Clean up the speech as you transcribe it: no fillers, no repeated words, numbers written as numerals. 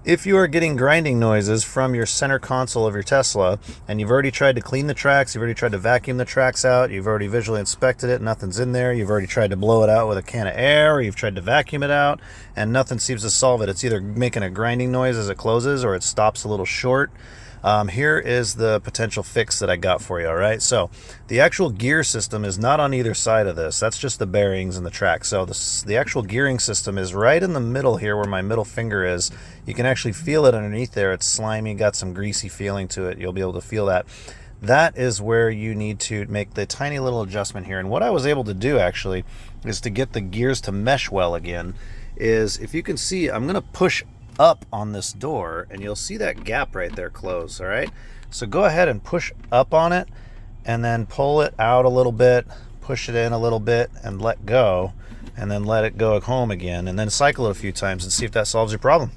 If you are getting grinding noises from your center console of your Tesla, and you've already tried to clean the tracks, you've already tried to vacuum the tracks out, you've already visually inspected it, nothing's in there, you've already tried to blow it out with a can of air, or you've tried to vacuum it out, and nothing seems to solve it. It's either making a grinding noise as it closes, or it stops a little short. Here is the potential fix that I got for you, all right? So the actual gear system is not on either side of this. That's just the bearings and the track. So the actual gearing system is right in the middle here where my middle finger is. You can actually feel it underneath there. It's slimy, got some greasy feeling to it. You'll be able to feel that. That is where you need to make the tiny little adjustment here. And what I was able to do actually is to get the gears to mesh well again is, if you can see, I'm going to push up on this door and you'll see that gap right there close. All right, so go ahead and push up on it and then pull it out a little bit, push it in a little bit and let go, and then let it go home again, and then cycle it a few times and see if that solves your problem.